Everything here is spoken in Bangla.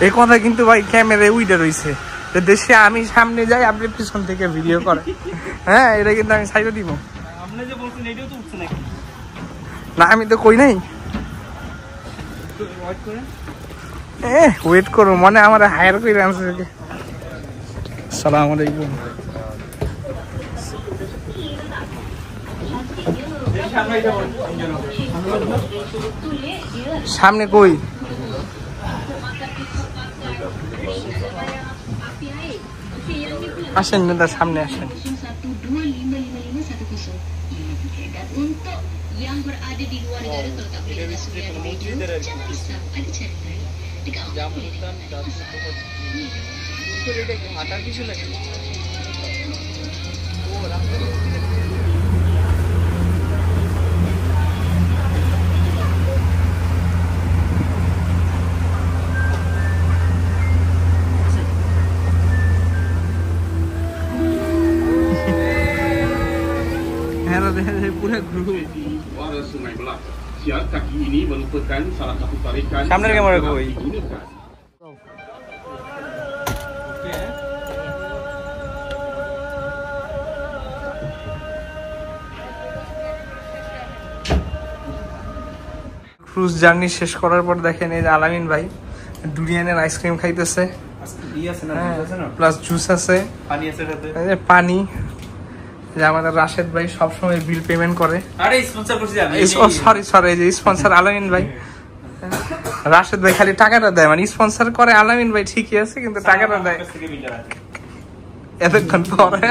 এই কথা কিন্তু ভাই ক্যামেরায় উইডা রইছে দেশে আমি সামনে যাই আপনি পিছন থেকে ভিডিও করে হ্যাঁ এটা কিন্তু আমি সাইডে দিব না আমি তো কই নাই ওয়েট করো মনে আমার হায়ার করে আনছে আসসালামু আলাইকুম সামনে কই আসেন দাদা সামনে আসেন yang berada di luar negara kalau tak boleh dengan surat media jangan risau ada cara lain dekat Jambatan dan itu ada কিছু লাগে पूरा group Sungai Belak. Siar kaki ini merupakan salah satu tarikan Sambil kamera gue. Cruise journey শেষ করার পর দেখেন এই আলামিন ভাই ডুরিয়ানের আইসক্রিম খাইতেছে প্লাস জুস আছে পানি যে আমাদের রাশেদ ভাই সবসময় বিল পেমেন্ট করে আরে স্পন্সর করছি আমি সরি এই যে স্পন্সর আলামিন ভাই রাশেদ ভাই খালি টাকাটা দেয় মানে স্পন্সর করে আলামিন ভাই ঠিকই আছে কিন্তু টাকাটা দেয় এতক্ষণ পরে